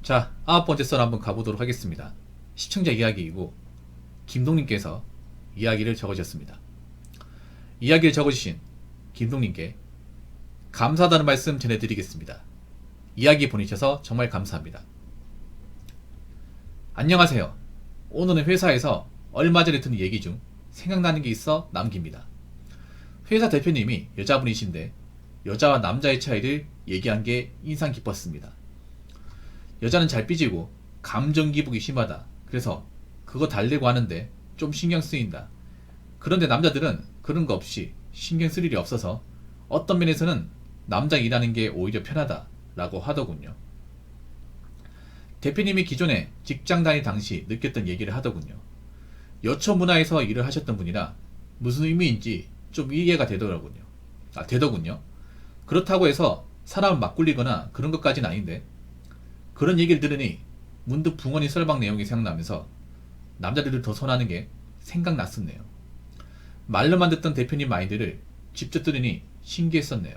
자, 9번째 썰 한번 가보도록 하겠습니다. 시청자 이야기이고 김동님께서 이야기를 적어주셨습니다. 이야기를 적어주신 김동님께 감사하다는 말씀 전해드리겠습니다. 이야기 보내주셔서 정말 감사합니다. 안녕하세요. 오늘은 회사에서 얼마 전에 듣는 얘기 중 생각나는 게 있어 남깁니다. 회사 대표님이 여자분이신데 여자와 남자의 차이를 얘기한 게 인상 깊었습니다. 여자는 잘 삐지고 감정 기복이 심하다. 그래서 그거 달래고 하는데 좀 신경 쓰인다. 그런데 남자들은 그런 거 없이 신경 쓸 일이 없어서 어떤 면에서는 남자 일하는 게 오히려 편하다 라고 하더군요. 대표님이 기존에 직장 다닐 당시 느꼈던 얘기를 하더군요. 여초 문화에서 일을 하셨던 분이라 무슨 의미인지 좀 이해가 되더군요. 그렇다고 해서 사람을 막 굴리거나 그런 것까지는 아닌데 그런 얘기를 들으니 문득 붕어니 썰방 내용이 생각나면서 남자들을 더 선호하는 게 생각났었네요. 말로만 듣던 대표님 마인드를 직접 들으니 신기했었네요.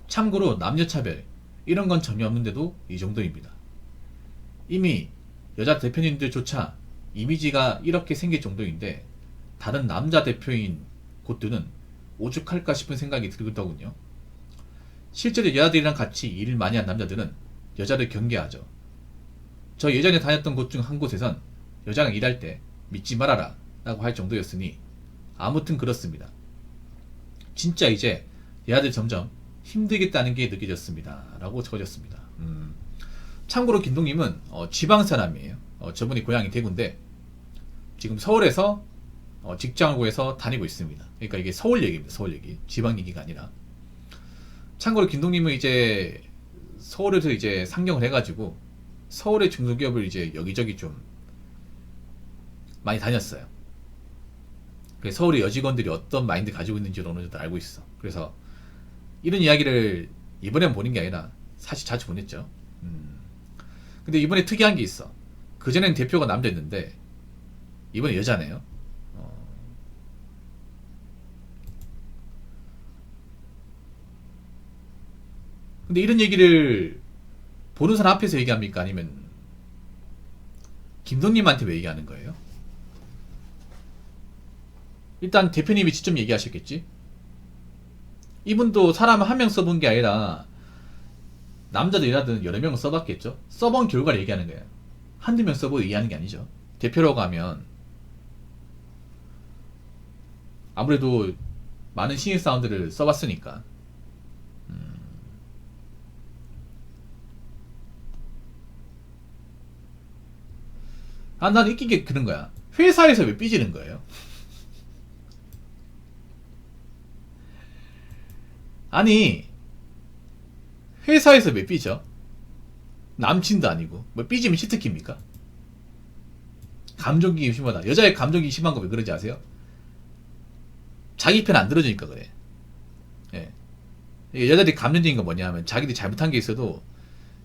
참고로 남녀차별 이런 건 전혀 없는데도 이 정도입니다. 이미 여자 대표님들조차 이미지가 이렇게 생길 정도인데 다른 남자 대표인 곳들은 오죽할까 싶은 생각이 들더군요. 실제로 여자들이랑 같이 일을 많이 한 남자들은 여자를 경계하죠. 저 예전에 다녔던 곳 중 한 곳에선 여자랑 일할 때 믿지 말아라 라고 할 정도였으니 아무튼 그렇습니다. 진짜 이제 여자들 점점 힘들겠다는 게 느껴졌습니다 라고 적어졌습니다. 참고로 김동님은 지방 사람이에요. 저분이 고향이 대구인데 지금 서울에서 직장을 구해서 다니고 있습니다. 그러니까 이게 서울 얘기입니다. 서울 얘기. 지방 얘기가 아니라. 참고로 김동님은 이제 서울에서 이제 상경을 해가지고 서울의 중소기업을 이제 여기저기 좀 많이 다녔어요. 그래서 서울의 여직원들이 어떤 마인드 가지고 있는지를 어느 정도 알고 있어. 그래서 이런 이야기를 이번에 보는 게 아니라 사실 자주 보냈죠. 근데 이번에 특이한 게 있어. 그전엔 대표가 남자였는데 이번에 여자네요. 근데 이런 얘기를 보는 사람 앞에서 얘기합니까? 아니면 김동님한테 왜 얘기하는 거예요? 일단 대표님이 직접 얘기하셨겠지? 이분도 사람 한 명 써본 게 아니라 남자든 여자든 여러 명을 써봤겠죠? 써본 결과를 얘기하는 거예요. 한두 명 써보고 얘기하는 게 아니죠. 대표라고 하면 아무래도 많은 신입사원들을 써봤으니까. 나는 웃긴 게 그런 거야. 회사에서 왜 삐지는 거예요? 아니, 회사에서 왜 삐져? 남친도 아니고. 뭐 삐지면 시트킵니까? 감정기복이 심하다. 여자의 감정기복이 심한 거 왜 그런지 아세요? 자기 편 안 들어주니까 그래. 예. 여자들이 감정적인 건 뭐냐 하면 자기들이 잘못한 게 있어도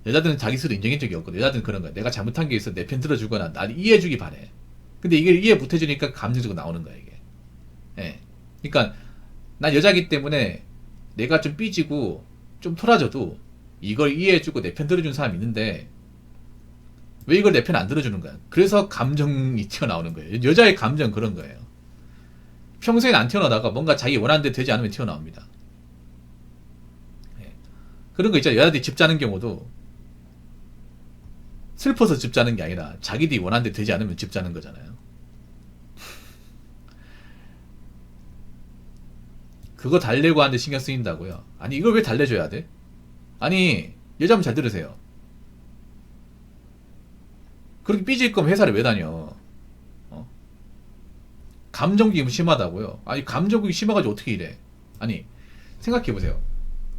여자들은 자기 스스로 인정한 적이 없거든. 여자들은 그런 거야. 내가 잘못한 게 있어 내 편 들어주거나 나를 이해해주기 바래. 근데 이게 이해 못해주니까 감정적으로 나오는 거야 이게. 예. 그러니까 난 여자기 때문에 내가 좀 삐지고 좀 토라져도 이걸 이해해주고 내 편 들어주는 사람이 있는데 왜 이걸 내 편 안 들어주는 거야? 그래서 감정이 튀어나오는 거예요. 여자의 감정은 그런 거예요. 평소에는 안 튀어나오다가 뭔가 자기 원하는 데 되지 않으면 튀어나옵니다. 예. 그런 거 있잖아요. 여자들이 집 자는 경우도 슬퍼서 집 자는 게 아니라 자기들이 원하는 데 되지 않으면 집 자는 거잖아요. 그거 달래고 하는데 신경 쓰인다고요? 아니 이걸 왜 달래줘야 돼? 아니 여자분 잘 들으세요. 그렇게 삐질 거면 회사를 왜 다녀? 감정기복이 심하다고요? 아니 감정기복이 심해가지고 어떻게 일해? 아니 생각해보세요.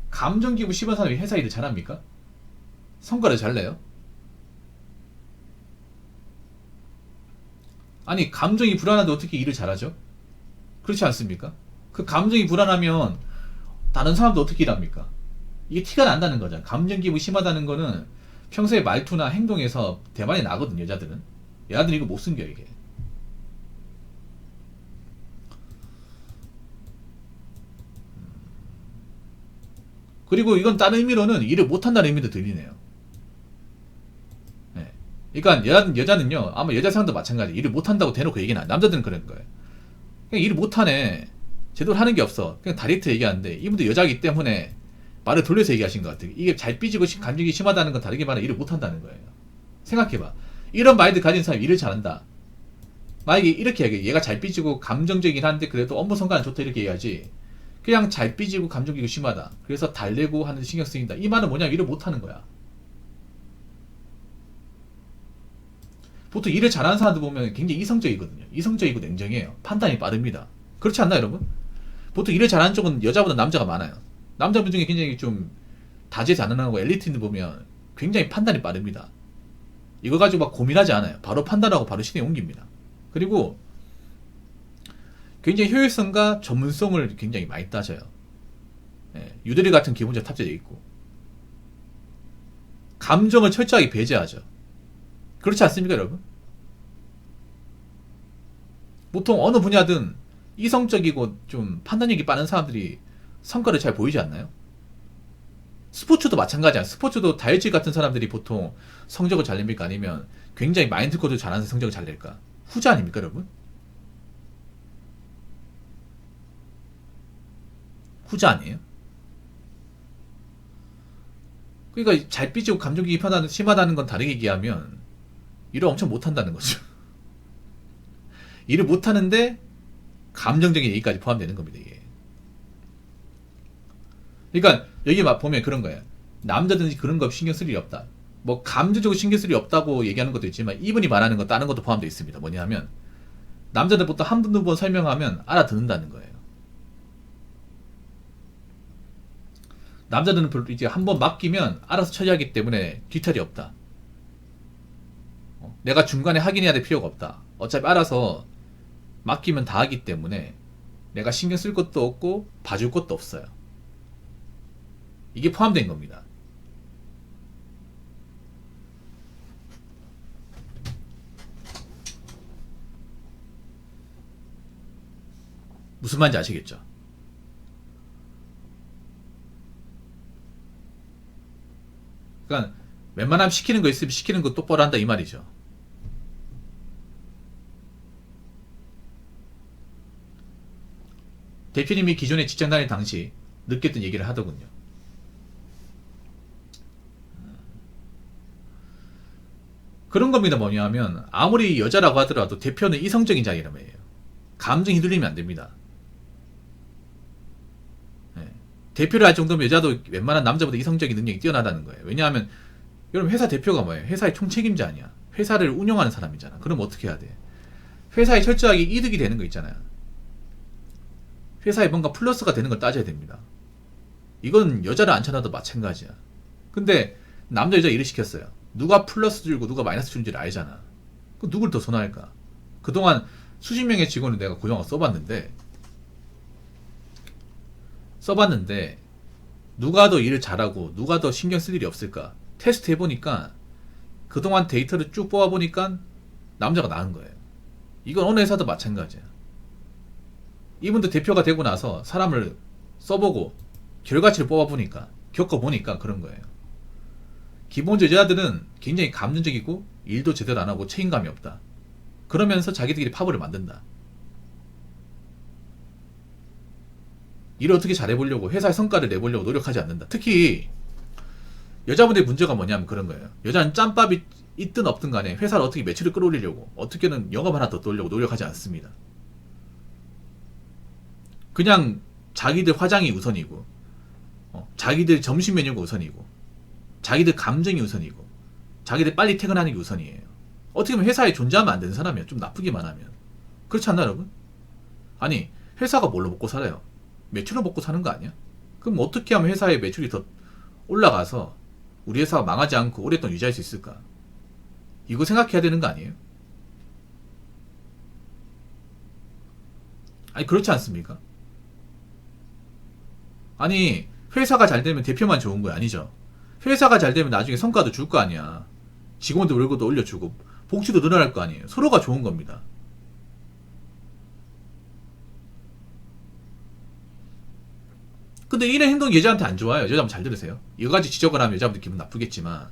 감정기복이 심한 사람이 회사 일을 잘합니까? 성과를 잘 내요? 아니 감정이 불안한데 어떻게 일을 잘하죠? 그렇지 않습니까? 그 감정이 불안하면 다른 사람도 어떻게 일합니까? 이게 티가 난다는 거잖아. 감정기복이 심하다는 거는 평소에 말투나 행동에서 대만이 나거든. 여자들은 이거 못 숨겨 이게. 그리고 이건 다른 의미로는 일을 못한다는 의미도 들리네요. 그러니까 여자는요 아마 여자 상도 마찬가지 일을 못한다고 대놓고 얘기는 안 남자들은 그런 거예요. 그냥 일을 못하네 제대로 하는 게 없어 그냥 다이렉트 얘기하는데 이분도 여자이기 때문에 말을 돌려서 얘기하신 것 같아요. 이게 잘 삐지고 감정이 심하다는 건 다르게 말하면 일을 못한다는 거예요. 생각해봐. 이런 마인드 가진 사람이 일을 잘한다. 만약에 이렇게 얘기해. 얘가 잘 삐지고 감정적이긴 한데 그래도 업무 성과는 좋다 이렇게 얘기하지. 그냥 잘 삐지고 감정적이고 심하다. 그래서 달래고 하는 신경 쓰인다. 이 말은 뭐냐면 일을 못하는 거야. 보통 일을 잘하는 사람들 보면 굉장히 이성적이거든요. 이성적이고 냉정해요. 판단이 빠릅니다. 그렇지 않나요, 여러분? 보통 일을 잘하는 쪽은 여자보다 남자가 많아요. 남자분 중에 굉장히 좀 다재다능하고 엘리트인들 보면 굉장히 판단이 빠릅니다. 이거 가지고 막 고민하지 않아요. 바로 판단하고 바로 실행에 옮깁니다. 그리고 굉장히 효율성과 전문성을 굉장히 많이 따져요. 예, 유대리 같은 기본적 탑재되어 있고 감정을 철저하게 배제하죠. 그렇지 않습니까, 여러분? 보통 어느 분야든 이성적이고 좀 판단력이 빠른 사람들이 성과를 잘 보이지 않나요? 스포츠도 마찬가지야. 스포츠도 다혈질 같은 사람들이 보통 성적을 잘 냅니까? 아니면 굉장히 마인드 코드 잘하는 성적을 잘 낼까? 후자 아닙니까, 여러분? 후자 아니에요? 그러니까 잘 삐지고 감정기입하다는 심하다는 건 다르게 얘기하면 일을 엄청 못한다는 거죠. 일을 못하는데 감정적인 얘기까지 포함되는 겁니다, 이게. 그러니까 여기 막 보면 그런 거예요. 남자든지 그런 거 신경 쓸 일이 없다. 뭐 감정적으로 신경 쓸 일이 없다고 얘기하는 것도 있지만 이분이 말하는 건 다른 것도 포함되어 있습니다. 뭐냐면 남자들 보통 한 분 두 번 설명하면 알아듣는다는 거예요. 남자들은 별로 이제 한 번 맡기면 알아서 처리하기 때문에 뒤탈이 없다. 내가 중간에 확인해야 될 필요가 없다. 어차피 알아서 맡기면 다 하기 때문에 내가 신경 쓸 것도 없고 봐줄 것도 없어요. 이게 포함된 겁니다. 무슨 말인지 아시겠죠? 그러니까 웬만하면 시키는 거 있으면 시키는 거 똑바로 한다 이 말이죠. 대표님이 기존에 직장 다닐 당시 느꼈던 얘기를 하더군요. 그런 겁니다. 뭐냐면 아무리 여자라고 하더라도 대표는 이성적인 자리란 말이에요. 감정 휘둘리면 안 됩니다. 네. 대표를 할 정도면 여자도 웬만한 남자보다 이성적인 능력이 뛰어나다는 거예요. 왜냐하면 여러분 회사 대표가 뭐예요? 회사의 총책임자 아니야. 회사를 운영하는 사람이잖아. 그럼 어떻게 해야 돼? 회사에 철저하게 이득이 되는 거 있잖아요. 회사에 뭔가 플러스가 되는 걸 따져야 됩니다. 이건 여자를 앉혀놔도 마찬가지야. 근데 남자 여자 일을 시켰어요. 누가 플러스 줄고 누가 마이너스 주는지를 알잖아. 그럼 누굴 더 선호할까? 그동안 수십 명의 직원을 내가 고용하고 써봤는데 누가 더 일을 잘하고 누가 더 신경 쓸 일이 없을까? 테스트 해보니까 그동안 데이터를 쭉 뽑아보니까 남자가 나은 거예요. 이건 어느 회사도 마찬가지야. 이분도 대표가 되고 나서 사람을 써보고 결과치를 뽑아보니까 겪어보니까 그런 거예요. 기본적으로 여자들은 굉장히 감정적이고 일도 제대로 안 하고 책임감이 없다. 그러면서 자기들끼리 파벌을 만든다. 일을 어떻게 잘해보려고 회사의 성과를 내보려고 노력하지 않는다. 특히 여자분들의 문제가 뭐냐면 그런 거예요. 여자는 짬밥이 있든 없든 간에 회사를 어떻게 매출을 끌어올리려고 어떻게든 영업 하나 더 돌려고 노력하지 않습니다. 그냥 자기들 화장이 우선이고 자기들 점심 메뉴가 우선이고 자기들 감정이 우선이고 자기들 빨리 퇴근하는 게 우선이에요. 어떻게 보면 회사에 존재하면 안 되는 사람이야. 좀 나쁘기만 하면. 그렇지 않나 여러분? 아니 회사가 뭘로 먹고 살아요? 매출로 먹고 사는 거 아니야? 그럼 어떻게 하면 회사의 매출이 더 올라가서 우리 회사가 망하지 않고 오랫동안 유지할 수 있을까? 이거 생각해야 되는 거 아니에요? 아니 그렇지 않습니까? 아니 회사가 잘 되면 대표만 좋은 거 아니죠? 회사가 잘 되면 나중에 성과도 줄 거 아니야. 직원들 월급도 올려주고 복지도 늘어날 거 아니에요. 서로가 좋은 겁니다. 근데 이런 행동 여자한테 안 좋아요. 여자분 잘 들으세요. 여러 가지 지적을 하면 여자분들 기분 나쁘겠지만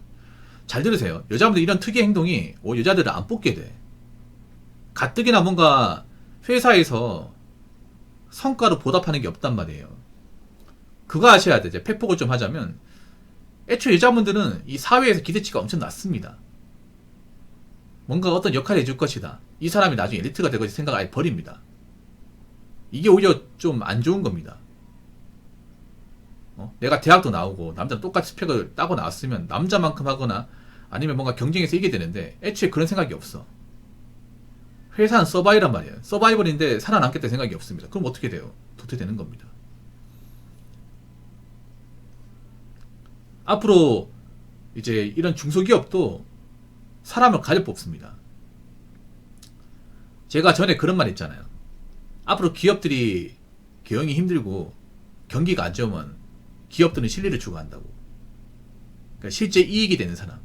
잘 들으세요. 여자분들 이런 특이한 행동이 여자들을 안 뽑게 돼. 가뜩이나 뭔가 회사에서 성과로 보답하는 게 없단 말이에요. 그거 아셔야 돼. 이제 팩폭을 좀 하자면 애초에 여자분들은 이 사회에서 기대치가 엄청 낮습니다. 뭔가 어떤 역할을 해줄 것이다. 이 사람이 나중에 엘리트가 될 것이 생각을 아예 버립니다. 이게 오히려 좀 안 좋은 겁니다. 내가 대학도 나오고 남자랑 똑같이 스펙을 따고 나왔으면 남자만큼 하거나 아니면 뭔가 경쟁에서 이기게 되는데 애초에 그런 생각이 없어. 회사는 서바이란 말이에요. 서바이벌인데 살아남겠다는 생각이 없습니다. 그럼 어떻게 돼요? 도태되는 겁니다. 앞으로 이제 이런 중소기업도 사람을 가려 뽑습니다. 제가 전에 그런 말 했잖아요. 앞으로 기업들이 경영이 힘들고 경기가 안 좋으면 기업들은 실리를 추구한다고. 그러니까 실제 이익이 되는 사람,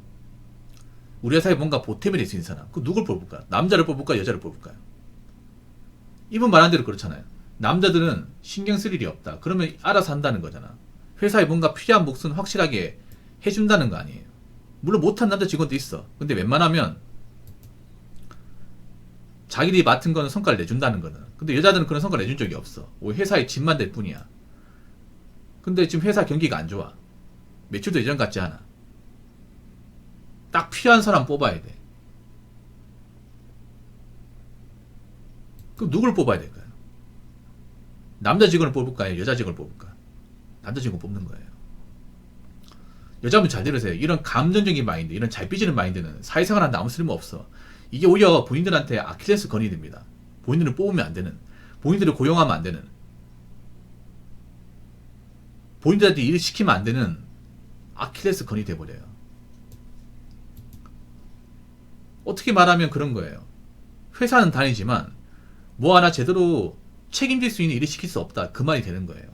우리 회사에 뭔가 보탬이 될 수 있는 사람, 그 누굴 뽑을까? 남자를 뽑을까? 여자를 뽑을까요? 이분 말한 대로 그렇잖아요. 남자들은 신경 쓸 일이 없다. 그러면 알아서 한다는 거잖아. 회사에 뭔가 필요한 몫은 확실하게 해준다는 거 아니에요. 물론 못한 남자 직원도 있어. 근데 웬만하면 자기들이 맡은 거는 성과를 내준다는 거는. 근데 여자들은 그런 성과를 내준 적이 없어. 회사에 짐만 될 뿐이야. 근데 지금 회사 경기가 안 좋아. 매출도 예전 같지 않아. 딱 필요한 사람 뽑아야 돼. 그럼 누굴 뽑아야 될까요? 남자 직원을 뽑을까요? 여자 직원을 뽑을까? 남자 직원 뽑는 거예요. 여자분 잘 들으세요. 이런 감정적인 마인드, 이런 잘 삐지는 마인드는 사회생활 하는데 아무 쓸모 없어. 이게 오히려 본인들한테 아킬레스 건이 됩니다. 본인들을 뽑으면 안 되는, 본인들을 고용하면 안 되는, 본인들한테 일을 시키면 안 되는 아킬레스 건이 돼버려요. 어떻게 말하면 그런 거예요. 회사는 다니지만 뭐 하나 제대로 책임질 수 있는 일을 시킬 수 없다. 그 말이 되는 거예요.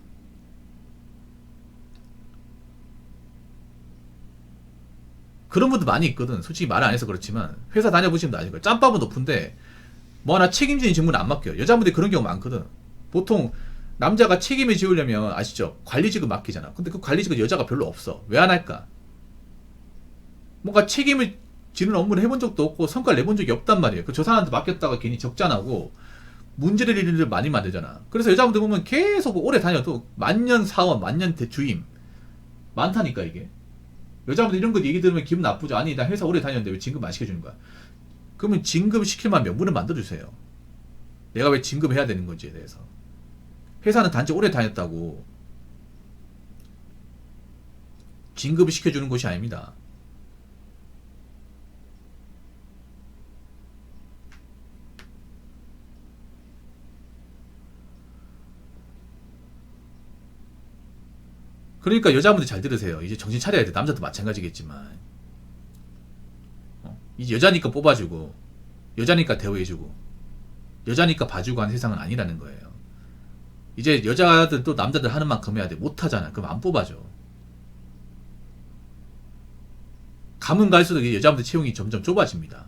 그런 분도 많이 있거든. 솔직히 말 안 해서 그렇지만 회사 다녀보시면 아실 거예요. 짬밥은 높은데 뭐 하나 책임지는 직무는 안 맡겨요. 여자분들이 그런 경우 많거든. 보통 남자가 책임을 지우려면 아시죠? 관리직을 맡기잖아. 근데 그 관리직은 여자가 별로 없어. 왜 안 할까? 뭔가 책임을 지는 업무를 해본 적도 없고 성과를 내본 적이 없단 말이에요. 저 사람한테 맡겼다가 괜히 적자나고 문제를 일을 많이 만들잖아. 그래서 여자분들 보면 계속 오래 다녀도 만년 사원, 만년 대주임 많다니까 이게. 여자분들 이런 거 얘기 들으면 기분 나쁘죠. 아니 나 회사 오래 다녔는데 왜 진급 안 시켜주는 거야? 그러면 진급 시킬 만한 명분을 만들어주세요. 내가 왜 진급해야 되는 건지에 대해서. 회사는 단지 오래 다녔다고 진급을 시켜주는 것이 아닙니다. 그러니까 여자분들 잘 들으세요. 이제 정신 차려야 돼. 남자도 마찬가지겠지만 이제 여자니까 뽑아주고 여자니까 대우해주고 여자니까 봐주고 하는 세상은 아니라는 거예요. 이제 여자들 또 남자들 하는 만큼 해야 돼. 못하잖아. 그럼 안 뽑아줘. 가면 갈수록 여자분들 채용이 점점 좁아집니다.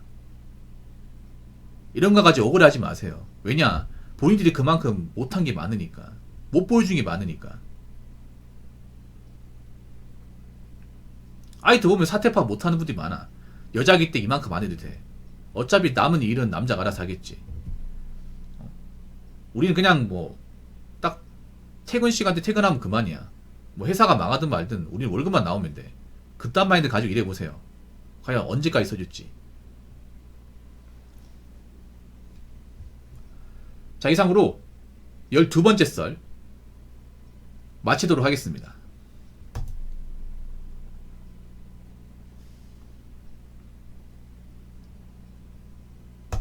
이런 거 가지고 억울해하지 마세요. 왜냐? 본인들이 그만큼 못한 게 많으니까. 못 보여준 게 많으니까. 아이들 보면 사퇴파 못하는 분들이 많아. 여자기 때 이만큼 안 해도 돼. 어차피 남은 일은 남자가 알아서 하겠지. 우리는 그냥 뭐 딱 퇴근 시간 때 퇴근하면 그만이야. 뭐 회사가 망하든 말든 우리는 월급만 나오면 돼. 그딴 마인드 가지고 일해보세요. 과연 언제까지 써줄지. 자, 이상으로 12번째 썰 마치도록 하겠습니다.